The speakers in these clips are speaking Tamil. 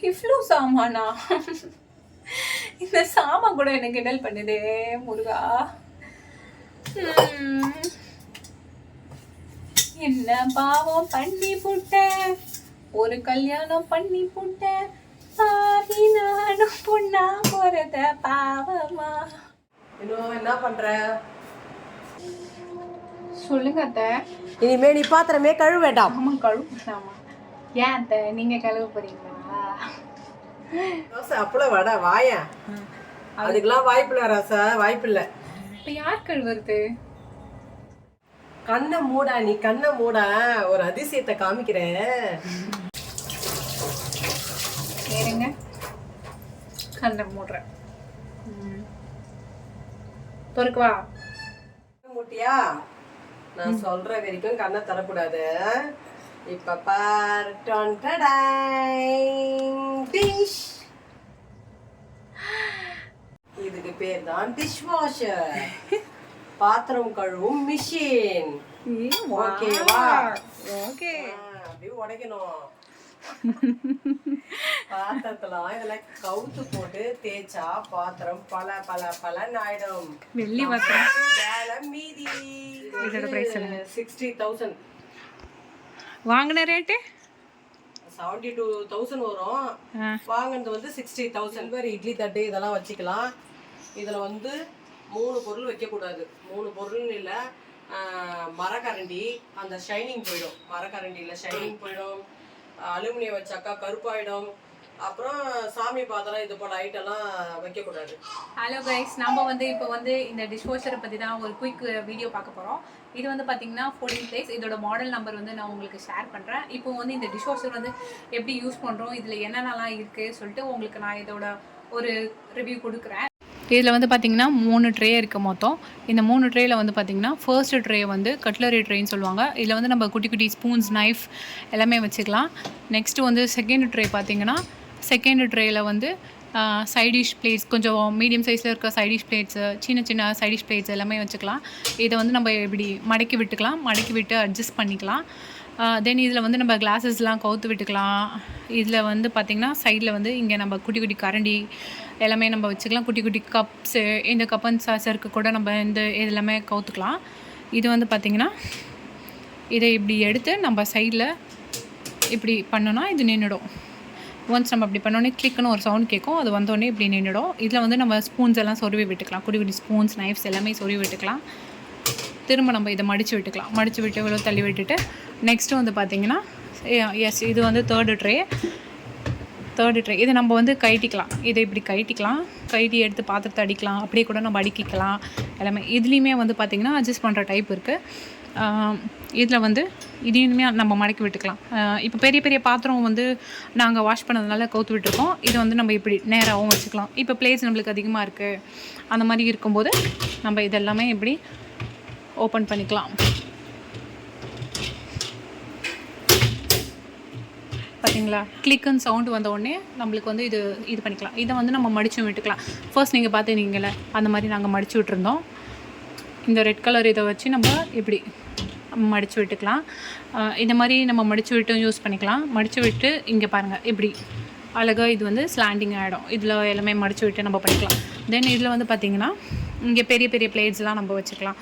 இவ்வளோ சாமானா? இந்த சாமான் கூட எனக்கு கிண்டல் பண்ணுதே முருகா. என்ன பாவம் பண்ணி போட்டேன், ஒரு கல்யாணம் பண்ணி போட்டேன், பாவி நானும் பொண்ணா போறத பாவமா. இன்னும் என்ன பண்ற? சொல்லுங்க அத்தை. இனிமே நீ பாத்திரமே கழுவ வேண்டாம். ஆமா கழுவுலாமா? ஏன் அத்தை நீங்க கழுவ போறீங்களா? தோசை அப்பளம் வடை வாயா, அதுக்கெல்லாம் வாய்ப்பில்லை ராசா, வாய்ப்பில்லை. இப்ப யார் கழுவுறது? கண்ணை மூடா, நீ கண்ணை மூடா, ஒரு அதிசயத்தை காமிக்கிறேன். ஏறுங்க, கண்ணை மூடுறேன். பொறுக்குவா மூட்டியா? நான் சொல்ற வரைக்கும் கண்ணை தரக்கூடாது. இப்ப பார், டிஷ். இதுக்கு பேர் தான் டிஷ் வாஷர், பாத்திரம் கழுவும் மிஷின். ஓகேவா? ஓகே. அப்படியே உடைக்கணும். பாத்திரத்தெல்லாம் இதெல்லாம் கவுத்து போட்டு தேய்ச்சா பாத்திரம் பல பல பலன்னு ஆயிடும். வெள்ளி பாத்திரம் வேலை மீதி. இதோட பிரைஸ் 60,000. வாங்கின ரேட்டு 72,000 வரும். வாங்கினது வந்து 60,000. இட்லி தட்டு இதெல்லாம் வச்சுக்கலாம். இதுல வந்து 3 பொருள் வைக்கக்கூடாது. 3 பொருள்னு இல்லை, மரக்கரண்டி அந்த ஷைனிங் போயிடும். மரக்கரண்டியில் ஷைனிங் போயிடும். அலுமினியம் வச்சாக்கா கருப்பாயிடும். அப்புறம் சாமி பாத்திரம் இது போல ஐட்டம்லாம் வைக்கக்கூடாது. ஹலோ கைஸ், நம்ம வந்து இப்போ வந்து இந்த டிஷ்வாஷரை பற்றி தான் ஒரு குயிக் வீடியோ பார்க்க போகிறோம். இது வந்து பார்த்தீங்கன்னா 14 பிளேஸ். இதோட மாடல் நம்பர் வந்து நான் உங்களுக்கு ஷேர் பண்ணுறேன். இப்போ வந்து இந்த டிஷ்வாஷர் வந்து எப்படி யூஸ் பண்ணுறோம், இதில் என்னென்னலாம் இருக்குது சொல்லிட்டு உங்களுக்கு நான் இதோட ஒரு ரிவ்யூ கொடுக்குறேன். இதில் வந்து பார்த்திங்கன்னா 3 ட்ரே இருக்குது மொத்தம். இந்த 3 ட்ரேயில் வந்து பார்த்திங்கன்னா ஃபர்ஸ்ட் ட்ரே வந்து கட்லரி ட்ரேன்னு சொல்லுவாங்க. இதில் வந்து நம்ம குட்டி குட்டி ஸ்பூன்ஸ், நைஃப் எல்லாமே வச்சுக்கலாம். நெக்ஸ்ட்டு வந்து செகண்ட் ட்ரே பார்த்திங்கன்னா, செகண்ட் ட்ரேயில் வந்து சைடிஷ் பிளேட்ஸ், கொஞ்சம் மீடியம் சைஸில் இருக்க சைடிஷ் பிளேட்ஸு, சின்ன சின்ன சைடிஷ் பிளேட்ஸ் எல்லாமே வச்சுக்கலாம். இதை வந்து நம்ம இப்படி மடக்கி விட்டுக்கலாம், மடக்கி விட்டு அட்ஜஸ்ட் பண்ணிக்கலாம். தென் இதில் வந்து நம்ம கிளாஸஸ்லாம் கவுத்து விட்டுக்கலாம். இதில் வந்து பார்த்திங்கன்னா சைடில் வந்து இங்கே நம்ம குட்டி குட்டி கரண்டி எல்லாமே நம்ம வச்சுக்கலாம். குட்டி குட்டி கப்ஸு, இந்த கப் அண்ட் சாசருக்கு கூட நம்ம இந்த எல்லாமே கவுத்துக்கலாம். இது வந்து பார்த்திங்கன்னா இதை இப்படி எடுத்து நம்ம சைடில் இப்படி பண்ணோன்னா இது நின்றுடும். ஒன்ஸ் நம்ம அப்படி பண்ணோடனே கிளிக்குன்னு ஒரு சவுண்ட் கேட்கும், அது வந்தோடனே இப்படி நின்றுடும். இதில் வந்து நம்ம ஸ்பூன்ஸ் எல்லாம் சொருவி விட்டுக்கலாம். குட்டி குட்டி ஸ்பூன்ஸ், நைஃப்ஸ் எல்லாமே சொருவி விட்டுக்கலாம். திரும்ப நம்ம இதை மடித்து விட்டுக்கலாம். மடித்து விட்டு இவ்வளோ தள்ளி விட்டுட்டு நெக்ஸ்ட்டு வந்து பார்த்திங்கன்னா எஸ், இது வந்து தேர்டு ட்ரே. இதை நம்ம வந்து கழட்டிக்கலாம். இதை இப்படி கழட்டிக்கலாம், கழட்டி எடுத்து பாத்திரத்தை அடிக்கலாம், அப்படியே கூட நம்ம அடுக்கிக்கலாம் எல்லாமே. இதுலேயுமே வந்து பார்த்திங்கன்னா அட்ஜஸ்ட் பண்ணுற டைப் இருக்குது. இதில் வந்து இதையுமே நம்ம மடக்கி விட்டுக்கலாம். இப்போ பெரிய பெரிய பாத்திரம் வந்து நாங்கள் வாஷ் பண்ணதுனால கவுத்து விட்டுருக்கோம். இது வந்து நம்ம இப்படி நேராகவும் வச்சுக்கலாம். இப்போ பிளேஸ் நம்மளுக்கு அதிகமாக இருக்குது, அந்த மாதிரி இருக்கும்போது நம்ம இதெல்லாமே இப்படி ஓப்பன் பண்ணிக்கலாம். பார்த்தீங்களா, கிளிக்குன்னு சவுண்டு வந்த உடனே நம்மளுக்கு வந்து இது பண்ணிக்கலாம். இதை வந்து நம்ம மடித்து விட்டுக்கலாம். ஃபர்ஸ்ட் நீங்கள் பார்த்துருந்தீங்களே அந்த மாதிரி நாங்கள் மடித்து விட்டுருந்தோம். இந்த ரெட் கலர் இதை வச்சு நம்ம இப்படி மடித்து விட்டுக்கலாம். இந்த மாதிரி நம்ம மடித்து விட்டு யூஸ் பண்ணிக்கலாம். மடித்து விட்டு இங்கே பாருங்கள் இப்படி அழகாக இது வந்து ஸ்லாண்டிங் ஆகிடும். இதில் எல்லாமே மடித்து விட்டு நம்ம பண்ணிக்கலாம். தென் இதில் வந்து பார்த்திங்கன்னா இங்கே பெரிய பெரிய பிளேட்ஸ்லாம் நம்ம வச்சுக்கலாம்.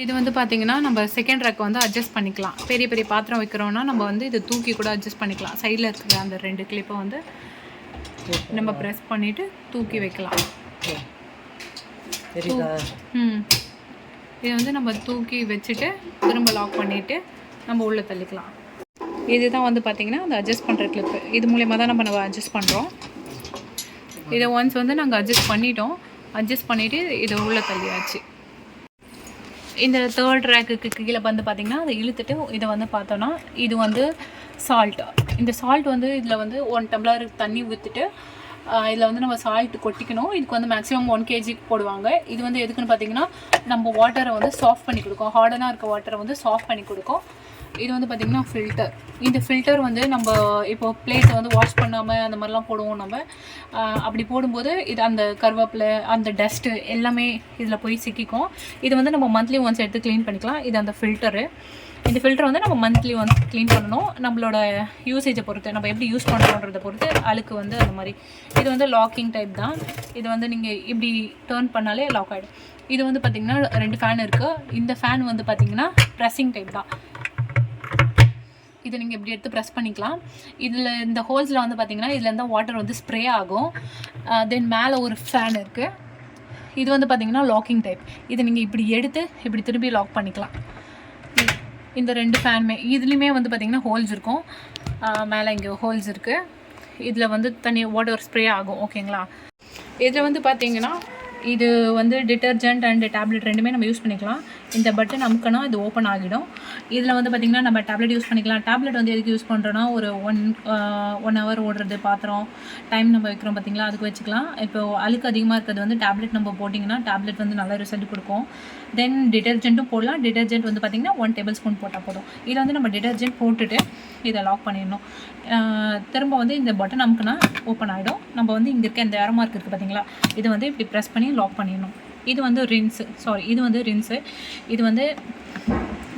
இது வந்து பார்த்திங்கன்னா நம்ம செகண்ட் ரேக் வந்து அட்ஜஸ்ட் பண்ணிக்கலாம். பெரிய பெரிய பாத்திரம் வைக்கிறோன்னா நம்ம வந்து இதை தூக்கி கூட அட்ஜஸ்ட் பண்ணிக்கலாம். சைடில் இருக்கிற அந்த 2 கிளிப்பை வந்து நம்ம ப்ரெஸ் பண்ணிவிட்டு தூக்கி வைக்கலாம். இதை வந்து நம்ம தூக்கி வச்சுட்டு திரும்ப லாக் பண்ணிவிட்டு நம்ம உள்ளே தள்ளிக்கலாம். இதுதான் வந்து பார்த்திங்கன்னா அந்த அட்ஜஸ்ட் பண்ணுற கிளிப்பு. இது மூலயமா தான் நம்ம அட்ஜஸ்ட் பண்ணுறோம். இதை ஒன்ஸ் வந்து நாங்கள் அட்ஜஸ்ட் பண்ணிட்டோம். அட்ஜஸ்ட் பண்ணிவிட்டு இதை உள்ளே தள்ளியாச்சு. இந்த தேர்ட் ரேக்குக்கு கீழே வந்து பார்த்திங்கன்னா அதை இழுத்துட்டு இதை வந்து பார்த்தோன்னா இது வந்து சால்ட். இந்த சால்ட் வந்து இதில் வந்து 1 டம்ளர் தண்ணி ஊற்றிட்டு இதில் வந்து நம்ம சால்ட் கொட்டிக்கணும். இதுக்கு வந்து மேக்ஸிமம் 1 kg போடுவாங்க. இது வந்து எதுக்குன்னு பார்த்திங்கன்னா நம்ம வாட்டரை வந்து சாஃப்ட் பண்ணி கொடுக்கும். ஹார்டனாக இருக்க வாட்டரை வந்து சாஃப்ட் பண்ணி கொடுக்கும். இது வந்து பார்த்திங்கன்னா ஃபில்டர். இந்த ஃபில்டர் வந்து நம்ம இப்போ பிளேட்டை வந்து வாஷ் பண்ணாமல் அந்த மாதிரிலாம் போடுவோம் நம்ம. அப்படி போடும்போது இது அந்த கருவேப்பிலை அந்த டஸ்ட்டு எல்லாமே இதில் போய் சிக்கிக்கும். இது வந்து நம்ம மந்த்லி ஒன்ஸ் எடுத்து க்ளீன் பண்ணிக்கலாம். இது அந்த ஃபில்டரு. இந்த ஃபில்டர் வந்து நம்ம மந்த்லி ஒன்ஸ் க்ளீன் பண்ணணும். நம்மளோட யூசேஜை பொறுத்து, நம்ம எப்படி யூஸ் பண்ணுறோன்றதை பொறுத்து அழுக்கு வந்து அந்த மாதிரி. இது வந்து லாக்கிங் டைப் தான். இது வந்து நீங்கள் இப்படி டர்ன் பண்ணாலே லாக் ஆகிடும். இது வந்து பார்த்திங்கன்னா 2 ஃபேன் இருக்குது. இந்த ஃபேன் வந்து பார்த்திங்கன்னா ப்ரெஸ்ஸிங் டைப் தான். இதை நீங்கள் இப்படி எடுத்து ப்ரெஸ் பண்ணிக்கலாம். இதில் இந்த ஹோல்ஸில் வந்து பார்த்திங்கன்னா இதில் இருந்தால் வாட்டர் வந்து ஸ்ப்ரே ஆகும். தென் மேலே ஒரு ஃபேன் இருக்குது. இது வந்து பார்த்திங்கன்னா லாக்கிங் டைப். இதை நீங்கள் இப்படி எடுத்து இப்படி திரும்பி லாக் பண்ணிக்கலாம். இந்த 2 ஃபேனுமே இதுலேயுமே வந்து பார்த்திங்கன்னா ஹோல்ஸ் இருக்கும். மேலே இங்கே ஹோல்ஸ் இருக்குது. இதில் வந்து தனி வாட்டர் ஸ்ப்ரே ஆகும். ஓகேங்களா? இதில் வந்து பார்த்திங்கன்னா இது வந்து டிட்டர்ஜென்ட் அண்ட் டேப்லெட் ரெண்டுமே நம்ம யூஸ் பண்ணிக்கலாம். இந்த பட்டன் அமுக்கனா இது ஓப்பன் ஆகிடும். இதில் வந்து பார்த்திங்கன்னா நம்ம டேப்லெட் யூஸ் பண்ணிக்கலாம். டேப்லெட் வந்து எதுக்கு யூஸ் பண்ணுறோன்னா ஒரு ஒன் ஹவர் ஓடுறது பாத்திரம் டைம் நம்ம வைக்கிறோம் பார்த்திங்களா, அதுக்கு வச்சுக்கலாம். இப்போ அழுக்கு அதிகமாக இருக்கிறது வந்து டேப்லெட் நம்ம போட்டிங்கன்னா டேப்லெட் வந்து நல்ல ரிசல்ட் கொடுக்கும். தென் டிட்டர்ஜென்ட்டும் போடலாம். டிட்டர்ஜென்ட் வந்து பார்த்திங்கன்னா 1 டேபிள் ஸ்பூன் போட்டால் போதும். இதில் வந்து நம்ம டிட்டர்ஜென்ட் போட்டுட்டு இதை லாக் பண்ணிடணும். திரும்ப வந்து இந்த பட்டன் அமுக்குனா ஓப்பன் ஆகிடும். நம்ம வந்து இங்கே இருக்க இந்த ஏரோ மார்க் இருக்குது பார்த்திங்களா, இது வந்து இப்படி ப்ரெஸ் பண்ணி லாக் பண்ணிடணும். இது வந்து இது வந்து ரின்ஸு. இது வந்து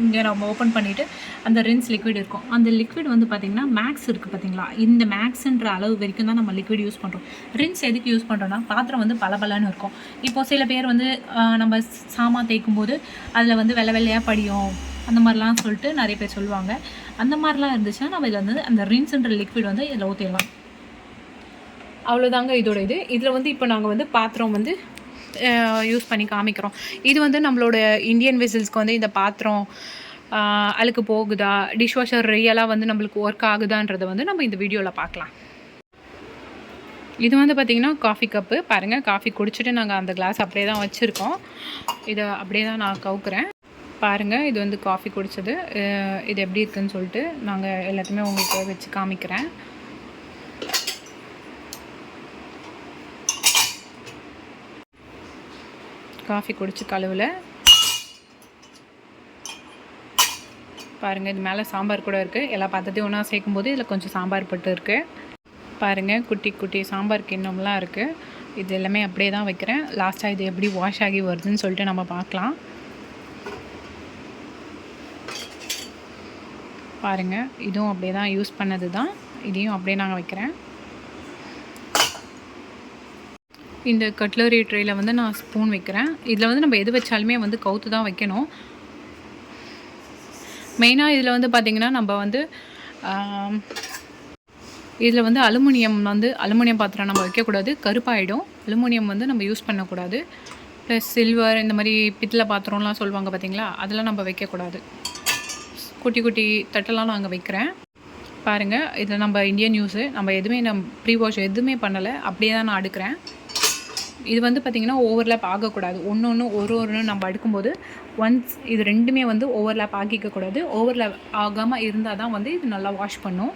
இங்கே நம்ம ஓப்பன் பண்ணிவிட்டு அந்த ரின்ஸ் லிக்விட் இருக்கும். அந்த லிக்விட் வந்து பார்த்திங்கன்னா மேக்ஸ் இருக்குது பார்த்திங்களா, இந்த மேக்ஸுன்ற அளவு வரைக்கும் தான் நம்ம லிக்விட் யூஸ் பண்ணுறோம். ரின்ஸ் எதுக்கு யூஸ் பண்ணுறோன்னா பாத்திரம் வந்து பலன்னு இருக்கும். இப்போது சில பேர் வந்து நம்ம சாமான் தேய்க்கும் போது அதில் வந்து வெள்ளையாக படியும் அந்த மாதிரிலாம் சொல்லிட்டு நிறைய பேர் சொல்லுவாங்க. அந்த மாதிரிலாம் இருந்துச்சுன்னா நம்ம இதில் வந்து அந்த ரின்ஸுன்ற லிக்விட் வந்து இதில் ஊற்றிடலாம். அவ்வளோதாங்க இதோட இது. இதில் வந்து இப்போ நாங்கள் வந்து பாத்திரம் வந்து யூஸ் பண்ணி காமிக்கிறோம். இது வந்து நம்மளோட இந்தியன் வெசல்ஸ்க்கு வந்து இந்த பாத்திரம் அழுக்கு போகுதா, டிஷ்வாஷர் ரியலாக வந்து நம்மளுக்கு ஒர்க் ஆகுதான்றதை வந்து நம்ம இந்த வீடியோவில் பார்க்கலாம். இது வந்து பார்த்திங்கன்னா காஃபி கப்பு. பாருங்கள், காஃபி குடிச்சிட்டு நாங்கள் அந்த கிளாஸ் அப்படியே தான் வச்சுருக்கோம். இதை அப்படியே தான் நான் கவுக்குறேன். பாருங்கள், இது வந்து காஃபி குடித்தது. இது எப்படி இருக்குதுன்னு சொல்லிட்டு நாங்கள் எல்லாத்தையுமே உங்களுக்கு வச்சு காமிக்கிறேன். காஃபி குடிச்சு கழுவில் பாருங்கள், இது மேலே சாம்பார் கூட இருக்குது. எல்லா பாத்திரத்தையும் ஒன்றா சேர்க்கும்போது இதில் கொஞ்சம் சாம்பார் பட்டு இருக்குது. பாருங்கள், குட்டி குட்டி சாம்பார் கிண்ணம்லாம் இருக்குது. இது எல்லாமே அப்படியே தான் வைக்கிறேன். லாஸ்ட்டாக இது எப்படி வாஷ் ஆகி வருதுன்னு சொல்லிட்டு நம்ம பார்க்கலாம். பாருங்கள், இதுவும் அப்படியே தான் யூஸ் பண்ணது தான். இதையும் அப்படியே நாங்கள் வைக்கிறேன். இந்த கட்லரி ட்ரேயில் வந்து நான் ஸ்பூன் வைக்கிறேன். இதில் வந்து நம்ம எது வச்சாலுமே வந்து கவுத்து தான் வைக்கணும். மெயினாக இதில் வந்து பார்த்திங்கன்னா நம்ம வந்து இதில் வந்து அலுமினியம் பாத்திரம் நம்ம வைக்கக்கூடாது, கருப்பாயிடும். அலுமினியம் வந்து நம்ம யூஸ் பண்ணக்கூடாது. ப்ளஸ் சில்வர் இந்த மாதிரி பித்தளை பாத்திரம்லாம் சொல்லுவாங்க பார்த்திங்களா, அதெல்லாம் நம்ம வைக்கக்கூடாது. குட்டி குட்டி தட்டெல்லாம் நான் அங்கே வைக்கிறேன். பாருங்கள், இதில் நம்ம இந்தியன் யூஸு நம்ம எதுவுமே ப்ரீ வாஷ் எதுவுமே பண்ணலை, அப்படியே தான் நான் அடுக்கிறேன். இது வந்து பார்த்திங்கன்னா ஓவர்லேப் ஆகக்கூடாது. ஒன்று நம்ம அடுக்கும்போது ஒன்ஸ் இது ரெண்டுமே வந்து ஓவர்லேப் ஆகிக்கக்கூடாது. ஓவர்லேப் ஆகாமல் இருந்தால் தான் வந்து இது நல்லா வாஷ் பண்ணும்.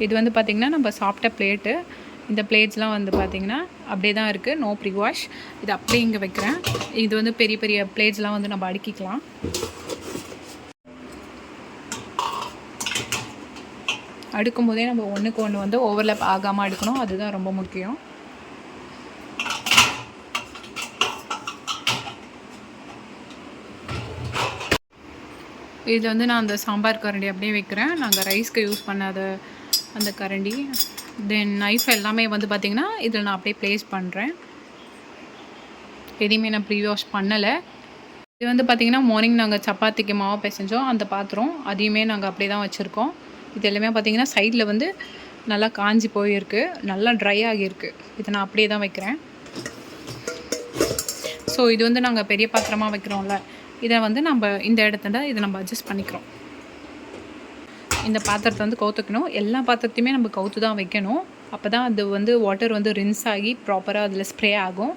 இது வந்து பார்த்திங்கன்னா நம்ம சாப்பிட்ட பிளேட்டு. இந்த பிளேட்ஸ்லாம் வந்து பார்த்திங்கன்னா அப்படியே தான் இருக்குது, நோ ப்ரீ வாஷ். இது அப்படியே இங்கே வைக்கிறேன். இது வந்து பெரிய பெரிய பிளேட்ஸ்லாம் வந்து நம்ம அடுக்கிக்கலாம். அடுக்கும்போதே நம்ம ஒன்றுக்கு ஒன்று வந்து ஓவர்லேப் ஆகாமல் அடுக்கணும், அதுதான் ரொம்ப முக்கியம். இதில் வந்து நான் அந்த சாம்பார் கரண்டி அப்படியே வைக்கிறேன். நாங்கள் ரைஸ்க்கு யூஸ் பண்ணாத அந்த கரண்டி. தென் நைஃப் எல்லாமே வந்து பார்த்திங்கன்னா இதில் நான் அப்படியே ப்ளேஸ் பண்ணுறேன். எதையுமே நான் ப்ரீ வாஷ் பண்ணலை. இது வந்து பார்த்திங்கன்னா மார்னிங் நாங்கள் சப்பாத்திக்கு மாவு பிசைஞ்சோம், அந்த பாத்திரம் அதையுமே நாங்கள் அப்படியே தான் வச்சுருக்கோம். இது எல்லாமே பார்த்திங்கன்னா சைடில் வந்து நல்லா காஞ்சி போயிருக்கு, நல்லா ட்ரை ஆகியிருக்கு. இதை நான் அப்படியே தான் வைக்கிறேன். ஸோ இது வந்து நாங்கள் பெரிய பாத்திரமாக வைக்கிறோம்ல, இதை வந்து நம்ம இந்த இடத்துல இதை நம்ம அட்ஜஸ்ட் பண்ணிக்கிறோம். இந்த பாத்திரத்தை வந்து கவுத்துக்கணும். எல்லா பாத்திரத்தையுமே நம்ம கவுத்து தான் வைக்கணும். அப்போ தான் அது வந்து வாட்டர் வந்து ரின்ஸ் ஆகி ப்ராப்பராக அதில் ஸ்ப்ரே ஆகும்.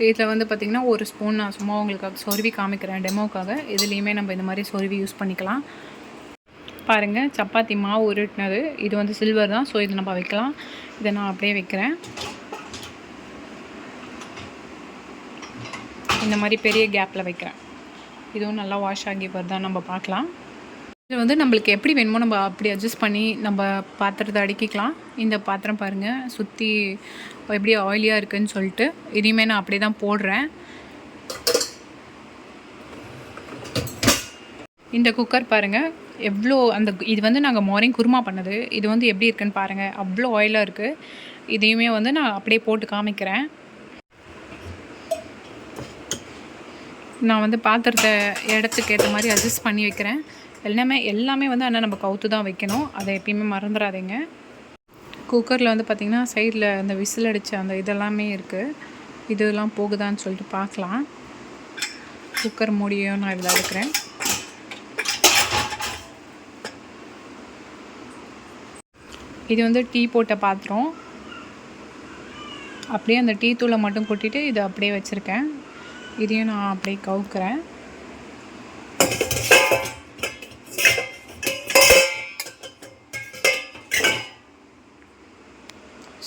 இதில் வந்து பார்த்திங்கன்னா ஒரு ஸ்பூன் நான் சும்மா உங்களுக்காக சொருவி காமிக்கிறேன் டெமோக்காக. இதுலேயுமே நம்ம இந்த மாதிரி சொருவி யூஸ் பண்ணிக்கலாம். பாருங்கள், சப்பாத்தி மாவு உருட்டினது. இது வந்து சில்வர் தான், ஸோ இது நம்ம வைக்கலாம். இதை நான் அப்படியே வைக்கிறேன். இந்த மாதிரி பெரிய கேப்பில் வைக்கிறேன். இதுவும் நல்லா வாஷ் ஆகி வருதான் நம்ம பார்க்கலாம். இது வந்து நம்மளுக்கு எப்படி வேணுமோ நம்ம அப்படி அட்ஜஸ்ட் பண்ணி நம்ம பாத்திரத்தை அடுக்கிக்கலாம். இந்த பாத்திரம் பாருங்கள் சுற்றி எப்படி ஆயிலியாக இருக்குதுன்னு சொல்லிட்டு இதையுமே நான் அப்படியே தான் போடுறேன். இந்த குக்கர் பாருங்கள் எவ்வளோ இது வந்து நாங்கள் மார்னிங் குருமா பண்ணது. இது வந்து எப்படி இருக்குன்னு பாருங்கள், அவ்வளோ ஆயிலாக இருக்குது. இதையுமே வந்து நான் அப்படியே போட்டு காமிக்கிறேன். நான் வந்து பாத்திரத்தை இடத்துக்கு ஏற்ற மாதிரி அட்ஜஸ்ட் பண்ணி வைக்கிறேன். எல்லாமே வந்து ஆனால் நம்ம கவுத்து தான் வைக்கணும், அதை எப்பயுமே மறந்துடாதீங்க. குக்கரில் வந்து பார்த்திங்கன்னா சைடில் அந்த விசில் அடித்த அந்த இதெல்லாமே இருக்குது. இதெல்லாம் போகுதான்னு சொல்லிட்டு பார்க்கலாம். குக்கர் மூடியும் நான் இதில் எடுக்கிறேன். இது வந்து டீ போட்ட பாத்திரம். அப்படியே அந்த டீ தூளை மட்டும் கொட்டிட்டு இதை அப்படியே வச்சுருக்கேன். இதையும் நான் அப்படியே கவுக்கிறேன்.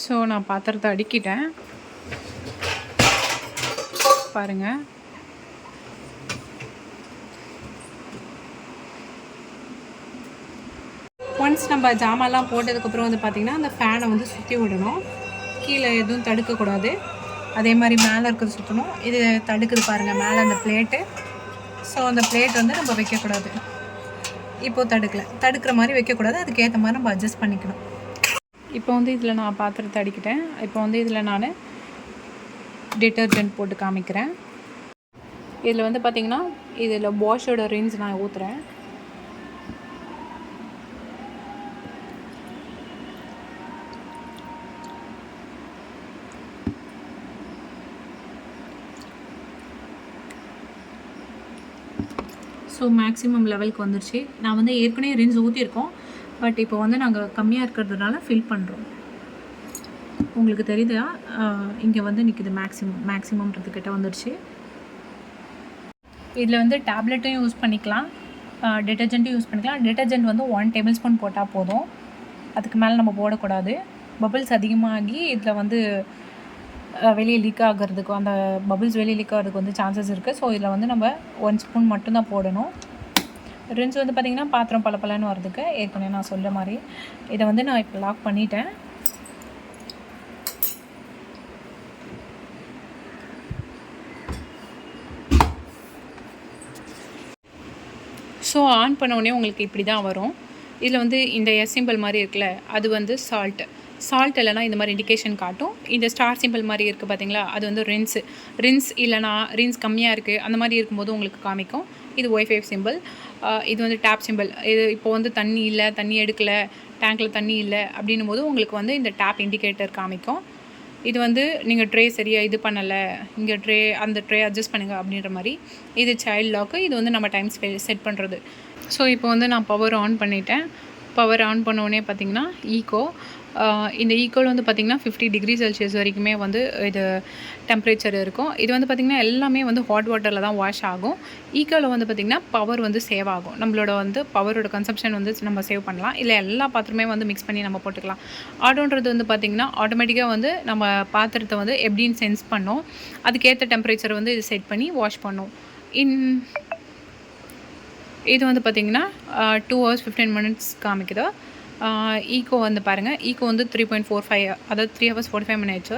ஸோ நான் பாத்திரத்தை அடுக்கிட்டேன் பாருங்கள். ஒன்ஸ் நம்ம ஜாமான்லாம் போட்டதுக்கப்புறம் வந்து பார்த்திங்கன்னா அந்த ஃபேனை வந்து சுற்றி விடணும். கீழே எதுவும் தடுக்கக்கூடாது. அதே மாதிரி மேலே இருக்கிறது சுற்றணும். இது தடுக்குது பாருங்கள் மேலே அந்த பிளேட்டு. ஸோ அந்த பிளேட் வந்து நம்ம வைக்கக்கூடாது. இப்போது தடுக்கிற மாதிரி வைக்கக்கூடாது. அதுக்கேற்ற மாதிரி நம்ம அட்ஜஸ்ட் பண்ணிக்கணும். இப்போ வந்து இதில் நான் பாத்திரத்தை அடிக்கிட்டேன். இப்போ வந்து இதில் நான் டிட்டர்ஜென்ட் போட்டு காமிக்கிறேன். இதில் வந்து பார்த்திங்கன்னா இதில் பாஷோட ரின்ஸ் நான் ஊற்றுறேன். ஸோ மேக்ஸிமம் லெவலுக்கு வந்துருச்சு. நான் வந்து ஏற்கனவே ரின்ஸ் ஊற்றிருக்கோம். பட் இப்போ வந்து நாங்கள் கம்மியாக இருக்கிறதுனால ஃபில் பண்ணுறோம். உங்களுக்கு தெரியுதா, இங்கே வந்து நிற்குது மேக்ஸிமம்ன்றதுக்கிட்ட வந்துடுச்சு. இதில் வந்து டேப்லெட்டும் யூஸ் பண்ணிக்கலாம், டிட்டர்ஜென்ட்டும் யூஸ் பண்ணிக்கலாம். டிட்டர்ஜென்ட் வந்து 1 டேபிள் ஸ்பூன் போட்டால் போதும். அதுக்கு மேலே நம்ம போடக்கூடாது. பபிள்ஸ் அதிகமாகி இதில் வந்து வெளியே லீக் ஆகிறதுக்கு, அந்த பபிள்ஸ் வெளியே லீக் ஆகிறதுக்கு வந்து சான்சஸ் இருக்குது. ஸோ இதில் வந்து நம்ம 1 ஸ்பூன் மட்டும்தான் போடணும். ரின்ஸ் வந்து பார்த்திங்கன்னா பாத்திரம் பலன்னு வரதுக்கு ஏற்கனவே நான் சொல்ல மாதிரி இதை வந்து நான் இப்போ லாக் பண்ணிட்டேன். ஸோ ஆன் பண்ண உடனே உங்களுக்கு இப்படி தான் வரும். இதில் வந்து இந்த சிம்பிள் மாதிரி இருக்குல்ல, அது வந்து சால்ட் இல்லைனா இந்த மாதிரி இண்டிகேஷன் காட்டும். இந்த ஸ்டார் சிம்பிள் மாதிரி இருக்குது பார்த்தீங்களா, அது வந்து ரின்ஸ் இல்லைனா ரின்ஸ் கம்மியாக இருக்குது அந்த மாதிரி இருக்கும்போது உங்களுக்கு காமிக்கும். இது ஒய்ஃபை சிம்பிள். இது வந்து டேப் சிம்பிள். இது இப்போ வந்து தண்ணி எடுக்கலை, டேங்க்கில் தண்ணி இல்லை அப்படின்னும் போது உங்களுக்கு வந்து இந்த டேப் இண்டிகேட்டர் காமிக்கும். இது வந்து நீங்கள் ட்ரே சரியாக இது பண்ணலை, இங்கே அந்த ட்ரே அட்ஜஸ்ட் பண்ணுங்கள் அப்படின்ற மாதிரி. இது சைல்ட் லாக்கு. இது வந்து நம்ம டைம் செட் பண்ணுறது. ஸோ இப்போ வந்து நான் பவர் ஆன் பண்ணிட்டேன். பவர் ஆன் பண்ணோடனே பார்த்திங்கன்னா இந்த ஈக்கோவில் வந்து பார்த்திங்கன்னா 50 டிகிரி செல்சியஸ் வரைக்குமே வந்து இது டெம்பரேச்சர் இருக்கும். இது வந்து பார்த்திங்கன்னா எல்லாமே வந்து ஹாட் வாட்டரில் தான் வாஷ் ஆகும். ஈக்கோவில் வந்து பார்த்திங்கன்னா பவர் வந்து சேவ் ஆகும். நம்மளோட வந்து பவரோட கன்சப்ஷன் வந்து நம்ம சேவ் பண்ணலாம். இல்லை எல்லா பாத்திரமே வந்து மிக்ஸ் பண்ணி நம்ம போட்டுக்கலாம். ஆட்டோன்றது வந்து பார்த்திங்கன்னா ஆட்டோமேட்டிக்காக வந்து நம்ம பாத்திரத்தை வந்து எப்படின்னு சென்ஸ் பண்ணோம். அதுக்கேற்ற டெம்பரேச்சர் வந்து இது செட் பண்ணி வாஷ் பண்ணும். இது வந்து பார்த்திங்கன்னா 2 hours 15 minutes காமிக்குது. ஈக்கோ வந்து பாருங்கள், ஈக்கோ வந்து 3.45, அதாவது 3 hours 45 minutes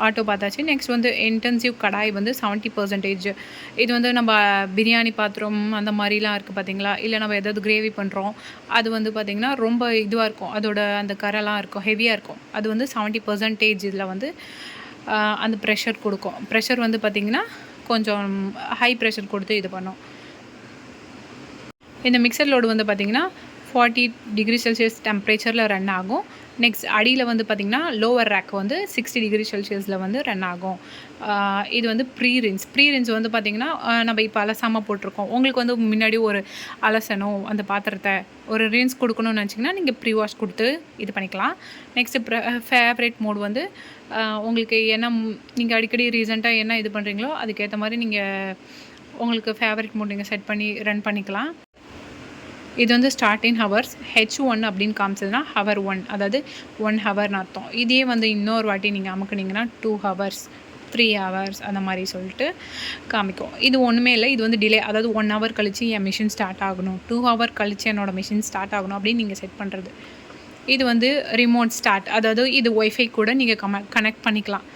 ஆட்டோ பார்த்தாச்சு. நெக்ஸ்ட் வந்து இன்டென்சிவ் கடாய் வந்து 70%. இது வந்து நம்ம பிரியாணி பாத்திரம் அந்த மாதிரிலாம் இருக்குது பார்த்திங்களா, இல்லை நம்ம ஏதாவது கிரேவி பண்ணுறோம், அது வந்து பார்த்திங்கன்னா ரொம்ப இதுவாக இருக்கும், அதோட அந்த கரெல்லாம் இருக்கும், ஹெவியாக இருக்கும். அது வந்து 70% இதில் வந்து அந்த ப்ரெஷர் கொடுக்கும். ப்ரெஷர் வந்து பார்த்திங்கன்னா கொஞ்சம் ஹை ப்ரெஷர் கொடுத்து இது பண்ணும். இந்த மிக்சர் லோடு வந்து பார்த்திங்கன்னா 40 டிகிரி செல்சியஸ் டெம்பரேச்சரில் ரன் ஆகும். நெக்ஸ்ட் அடியில் வந்து பார்த்திங்கன்னா லோவர் ரேக் வந்து 60 டிகிரி செல்சியஸில் வந்து ரன் ஆகும். இது வந்து ப்ரீ ரின்ஸ் வந்து பார்த்திங்கன்னா நம்ம இப்போ அலசாமல் போட்டிருக்கோம். உங்களுக்கு வந்து முன்னாடி ஒரு அலசணும் அந்த பாத்திரத்தை, ஒரு ரின்ஸ் கொடுக்கணும்னு நினச்சிங்கன்னா நீங்கள் ப்ரீ வாஷ் கொடுத்து இது பண்ணிக்கலாம். நெக்ஸ்ட்டு ஃபேவரேட் மோட் வந்து உங்களுக்கு என்ன நீங்கள் அடிக்கடி ரீசெண்டாக என்ன இது பண்ணுறீங்களோ அதுக்கேற்ற மாதிரி நீங்கள் உங்களுக்கு ஃபேவரட் மோட் நீங்கள் செட் பண்ணி ரன் பண்ணிக்கலாம். இது வந்து ஸ்டார்டிங் ஹவர்ஸ் H1 அப்படின்னு காமிச்சதுன்னா ஹவர் 1, அதாவது 1 ஹவர்னு அர்த்தம். இதே வந்து இன்னொரு வாட்டி நீங்கள் அமுக்குனீங்கன்னா 2 hours. 3 ஹவர்ஸ் அந்த மாதிரி சொல்லிட்டு காமிக்கும். இது ஒன்றுமே இல்லை, இது வந்து டிலே, அதாவது 1 ஹவர் கழிச்சு என் மிஷின் ஸ்டார்ட் ஆகணும், 2 ஹவர் கழிச்சு என்னோடய மிஷின் ஸ்டார்ட் ஆகணும் அப்படின்னு நீங்கள் செட் பண்ணுறது. இது வந்து ரிமோட் ஸ்டார்ட், அதாவது இது ஒய்ஃபை கூட நீங்கள் கனெக்ட் பண்ணிக்கலாம்.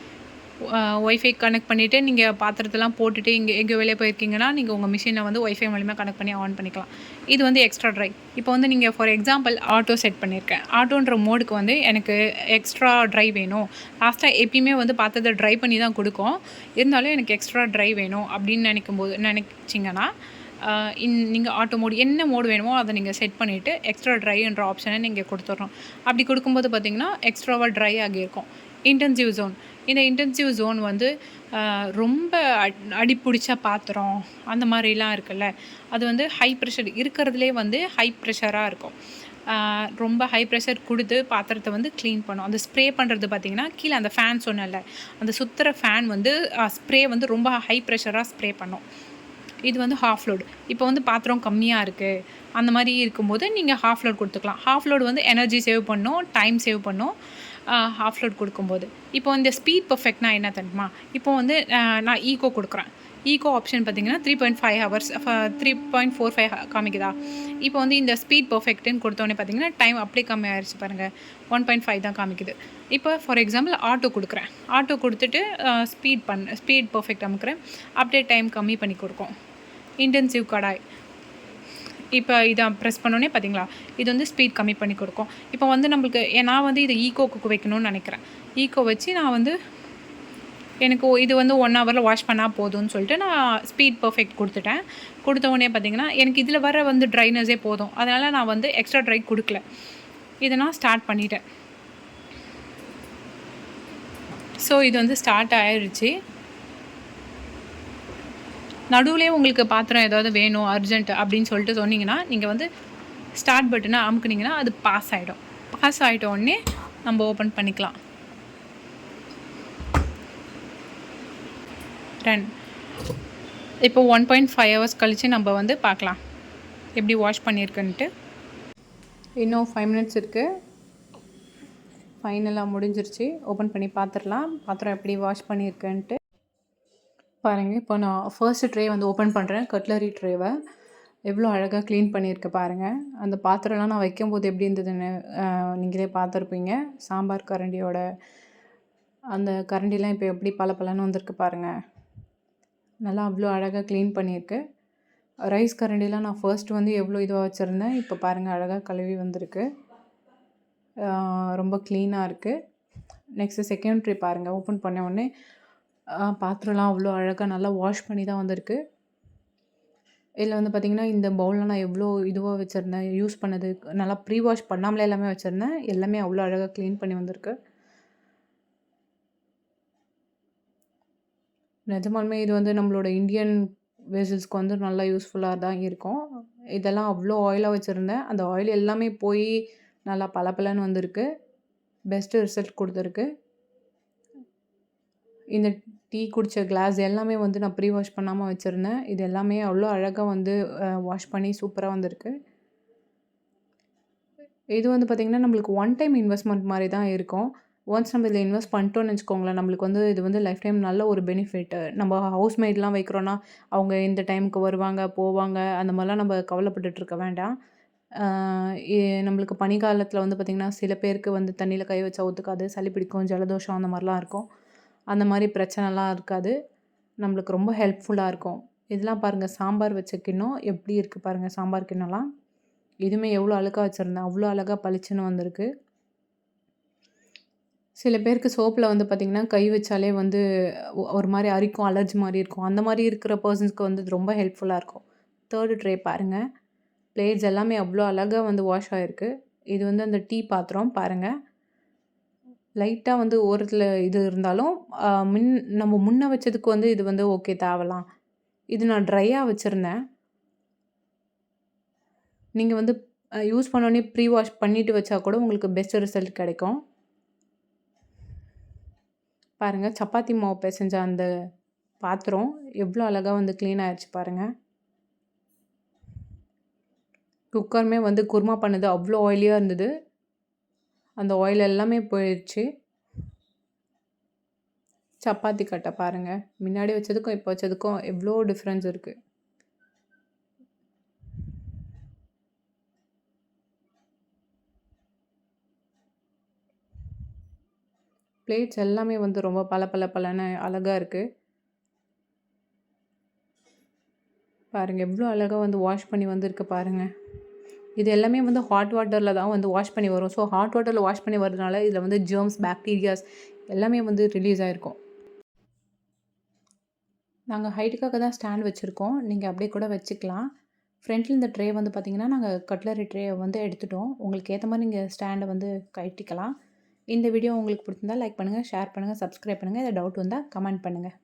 ஒய்ஃபை கனெக்ட் பண்ணிவிட்டு நீங்கள் பாத்திரத்தெல்லாம் போட்டுட்டு இங்கே எங்கே வெளியே போயிருக்கீங்கன்னா நீங்கள் உங்கள் மிஷினை வந்து ஒய்ஃபை மூலிமா கனெக்ட் பண்ணி ஆன் பண்ணிக்கலாம். இது வந்து எக்ஸ்ட்ரா ட்ரை. இப்போ வந்து நீங்கள் ஃபார் எக்ஸாம்பிள் ஆட்டோ செட் பண்ணியிருக்கேன், ஆட்டோன்ற மோடுக்கு வந்து எனக்கு எக்ஸ்ட்ரா ட்ரை வேணும். லாஸ்ட்டாக எப்பயுமே வந்து பாத்திரத்தை ட்ரை பண்ணி தான் கொடுக்கும், இருந்தாலும் எனக்கு எக்ஸ்ட்ரா ட்ரை வேணும் அப்படின்னு நினச்சிங்கன்னா நீங்கள் ஆட்டோ மோடு என்ன மோடு வேணுமோ அதை நீங்கள் செட் பண்ணிவிட்டு எக்ஸ்ட்ரா ட்ரைன்ற ஆப்ஷனை நீங்கள் கொடுத்துட்றோம். அப்படி கொடுக்கும்போது பார்த்திங்கன்னா எக்ஸ்ட்ராவாக ட்ரை ஆகியிருக்கும். இன்டென்சிவ் ஜோன், இந்த இன்டென்சிவ் ஜோன் வந்து ரொம்ப அடிப்பிடிச்ச பாத்திரம் அந்த மாதிரிலாம் இருக்குல்ல, அது வந்து ஹை ப்ரெஷர் இருக்கிறதுலே வந்து ஹை ப்ரெஷராக இருக்கும். ரொம்ப ஹை ப்ரெஷர் கொடுத்து பாத்திரத்தை வந்து க்ளீன் பண்ணும். அந்த ஸ்ப்ரே பண்ணுறது பார்த்திங்கன்னா கீழே அந்த ஃபேன் சொன்னல, அந்த சுற்றுற ஃபேன் வந்து ஸ்ப்ரே வந்து ரொம்ப ஹை ப்ரெஷராக ஸ்ப்ரே பண்ணும். இது வந்து ஹாஃப் லோடு. இப்போ வந்து பாத்திரம் கம்மியாக இருக்குது அந்த மாதிரி இருக்கும்போது நீங்கள் ஹாஃப் லோட் கொடுத்துக்கலாம். ஹாஃப் லோடு வந்து எனர்ஜி சேவ் பண்ணும், டைம் சேவ் பண்ணும் ஹாஃப் லோட் கொடுக்கும்போது. இப்போ இந்த ஸ்பீட் பர்ஃபெக்ட்னா என்ன தெரியுமா? இப்போ வந்து நான் ஈகோ கொடுக்குறேன். ஈகோ ஆப்ஷன் பார்த்திங்கன்னா 3.5 ஹவர்ஸ் 3.45 காமிக்குதா? இப்போ வந்து இந்த ஸ்பீட் பர்ஃபெக்ட்டுன்னு கொடுத்தோன்னே பார்த்திங்கன்னா டைம் அப்படியே கம்மி ஆயிடுச்சு பாருங்கள், 1.5 தான் காமிக்குது. இப்போ ஃபார் எக்ஸாம்பிள் ஆட்டோ கொடுக்குறேன், ஆட்டோ கொடுத்துட்டு ஸ்பீட் பர்ஃபெக்ட் அமுக்கிறேன், அப்படியே டைம் கம்மி பண்ணி கொடுக்கும். இன்டென்சிவ் கடாய், இப்போ இதை ப்ரெஸ் பண்ணோன்னே பார்த்தீங்களா இது வந்து ஸ்பீட் கம்மி பண்ணி கொடுக்கும். இப்போ வந்து நம்மளுக்கு நான் வந்து இதை ஈகோக்கு வைக்கணும்னு நினைக்கிறேன். ஈகோ வச்சு நான் வந்து எனக்கு இது வந்து 1 ஹவரில் வாஷ் பண்ணால் போதும்னு சொல்லிட்டு நான் ஸ்பீட் பர்ஃபெக்ட் கொடுத்துட்டேன். கொடுத்த உடனே பார்த்திங்கன்னா எனக்கு இதில் வர வந்து ட்ரைனஸே போதும், அதனால் நான் வந்து எக்ஸ்ட்ரா ட்ரை கொடுக்கல. இதை நான் ஸ்டார்ட் பண்ணிட்டேன். ஸோ இது வந்து ஸ்டார்ட் ஆயிடுச்சு. நடுவுலேயே உங்களுக்கு பாத்திரம் ஏதாவது வேணும் அர்ஜென்ட் அப்படின்னு சொல்லிட்டு சொன்னீங்கன்னா நீங்கள் வந்து ஸ்டார்ட் பட்டனை அமுக்குனிங்கன்னா அது பாஸ் ஆகிடும். பாஸ் ஆகிட்ட உடனே நம்ம ஓப்பன் பண்ணிக்கலாம். ரன். இப்போ 1.5 ஹவர்ஸ் கழித்து நம்ம வந்து பார்க்கலாம் எப்படி வாஷ் பண்ணியிருக்குன்ட்டு. இன்னும் 5 மினிட்ஸ் இருக்குது, ஃபைனலாக முடிஞ்சிருச்சு. ஓப்பன் பண்ணி பார்த்துடலாம் பாத்திரம் எப்படி வாஷ் பண்ணியிருக்குன்ட்டு. பாருங்கள், இப்போ நான் ஃபர்ஸ்ட் ட்ரே வந்து ஓப்பன் பண்ணுறேன். கட்லரி ட்ரேவை எவ்வளோ அழகாக க்ளீன் பண்ணியிருக்க பாருங்கள். அந்த பாத்திரம்லாம் நான் வைக்கும்போது எப்படி இருந்ததுன்னு நீங்களே பார்த்துருப்பீங்க. சாம்பார் கரண்டியோட அந்த கரண்டிலாம் இப்போ எப்படி பளபளன்னு வந்திருக்கு பாருங்கள். நல்லா அவ்வளோ அழகாக க்ளீன் பண்ணியிருக்கு. ரைஸ் கரண்டிலாம் நான் ஃபர்ஸ்ட் வந்து எவ்வளோ இதுவாக வச்சுருந்தேன், இப்போ பாருங்கள் அழகாக கழுவி வந்திருக்கு. ரொம்ப க்ளீனாக இருக்குது. நெக்ஸ்ட்டு செகண்ட் ட்ரே பாருங்கள். ஓப்பன் பண்ண உடனே பாத்திரம்லாம் அவ்வளோ அழகாக நல்லா வாஷ் பண்ணி தான் வந்திருக்கு. இதில் வந்து பார்த்திங்கன்னா இந்த பவுல்லாம் நான் எவ்வளோ இதுவாக வச்சுருந்தேன், யூஸ் பண்ணது நல்லா ப்ரீ வாஷ் பண்ணாமலே எல்லாமே வச்சுருந்தேன். எல்லாமே அவ்வளோ அழகாக க்ளீன் பண்ணி வந்திருக்கு. நிஜமாலுமே இது வந்து நம்மளோட இந்தியன் வெசல்ஸ்க்கு வந்து நல்லா யூஸ்ஃபுல்லாக தான் இருக்கும். இதெல்லாம் அவ்வளோ ஆயிலாக வச்சுருந்தேன், அந்த ஆயில் எல்லாமே போய் நல்லா பளபளன்னு வந்திருக்கு. பெஸ்ட்டு ரிசல்ட் கொடுத்துருக்கு. இந்த டீ குடித்த கிளாஸ் எல்லாமே வந்து நான் ப்ரீ வாஷ் பண்ணாமல் வச்சுருந்தேன். இது எல்லாமே அவ்வளோ அழகாக வந்து வாஷ் பண்ணி சூப்பராக வந்திருக்கு. இது வந்து பார்த்திங்கன்னா நம்மளுக்கு ஒன் டைம் இன்வெஸ்ட்மெண்ட் மாதிரி தான் இருக்கும். ஒன்ஸ் நம்ம இதில் இன்வெஸ்ட் பண்ணிட்டோன்னு வச்சுக்கோங்களேன், நம்மளுக்கு வந்து இது வந்து லைஃப் டைம் நல்ல ஒரு பெனிஃபிட். நம்ம ஹவுஸ்மெய்ட்லாம் வைக்கிறோன்னா அவங்க இந்த டைமுக்கு வருவாங்க போவாங்க அந்த மாதிரிலாம் நம்ம கவலைப்பட்டுட்டு இருக்க வேண்டாம். நம்மளுக்கு பனிக்காலத்தில் வந்து பார்த்திங்கன்னா சில பேருக்கு வந்து தண்ணியில் கை வச்சா ஒத்துக்காது, சளி பிடிக்கும், ஜலதோஷம் அந்த மாதிரிலாம் இருக்கும். அந்த மாதிரி பிரச்சனைலாம் இருக்காது. நம்மளுக்கு ரொம்ப ஹெல்ப்ஃபுல்லாக இருக்கும். இதெல்லாம் பாருங்கள், சாம்பார் வச்ச கிண்ணம் எப்படி இருக்குது பாருங்கள். சாம்பார் கிண்ணம்லாம் இதுவுமே எவ்வளோ அழுக்காக வச்சுருந்தேன், அவ்வளோ அழகாக பளிச்சுன்னு வந்திருக்கு. சில பேருக்கு சோப்பில் வந்து பார்த்திங்கன்னா கை வச்சாலே வந்து ஒரு மாதிரி அரிக்கும், அலர்ஜி மாதிரி இருக்கும். அந்த மாதிரி இருக்கிற பர்சன்ஸ்க்கு வந்து இது ரொம்ப ஹெல்ப்ஃபுல்லாக இருக்கும். தேர்டு ட்ரே பாருங்கள், பிளேட்ஸ் எல்லாமே அவ்வளோ அழகாக வந்து வாஷ் ஆகிருக்கு. இது வந்து அந்த டீ பாத்திரம் பாருங்கள், லைட்டாக வந்து ஓரத்தில் இது இருந்தாலும் நம்ம முன்ன வச்சதுக்கு வந்து இது வந்து ஓகே தேவலாம். இது நான் ட்ரையாக வச்சுருந்தேன். நீங்கள் வந்து யூஸ் பண்ணோடனே ப்ரீ வாஷ் பண்ணிவிட்டு வச்சா கூட உங்களுக்கு பெஸ்ட் ரிசல்ட் கிடைக்கும். பாருங்கள், சப்பாத்தி மாவு பிசைஞ்ச அந்த பாத்திரம் எவ்வளோ அழகாக வந்து க்ளீன் ஆகிடுச்சு பாருங்கள். குக்கருமே வந்து குருமா பண்ணது அவ்வளோ ஆயிலியாக இருந்தது, அந்த ஆயில் எல்லாமே போயிடுச்சு. சப்பாத்தி கட்டை பாருங்கள், முன்னாடி வச்சதுக்கும் இப்போ வச்சதுக்கும் எவ்வளோ டிஃப்ரென்ஸ் இருக்குது. பிளேட்ஸ் எல்லாமே வந்து ரொம்ப பளபளன்னு அழகாக இருக்குது. பாருங்கள் எவ்வளோ அழகாக வந்து வாஷ் பண்ணி வந்திருக்கு பாருங்கள். இது எல்லாமே வந்து ஹாட் வாட்டரில் தான் வந்து வாஷ் பண்ணி வரும். ஸோ ஹாட் வாட்டரில் வாஷ் பண்ணி வரதுனால இதில் வந்து ஜெர்ம்ஸ், பாக்டீரியாஸ் எல்லாமே வந்து ரிலீஸ் ஆகிருக்கும். நாங்கள் ஹைட்டுக்காக தான் ஸ்டாண்ட் வச்சுருக்கோம். நீங்கள் அப்படியே கூட வச்சுக்கலாம். ஃப்ரண்ட்டில் இந்த ட்ரே வந்து பார்த்திங்கன்னா நாங்கள் கட்லரி ட்ரே வந்து எடுத்துட்டோம். உங்களுக்கு ஏற்ற மாதிரி நீங்கள் ஸ்டாண்டை வந்து கழட்டிக்கலாம். இந்த வீடியோ உங்களுக்கு பிடிச்சிருந்தா லைக் பண்ணுங்கள், ஷேர் பண்ணுங்கள், சப்ஸ்கிரைப் பண்ணுங்கள். ஏதாவது டவுட் வந்தால் கமெண்ட் பண்ணுங்கள்.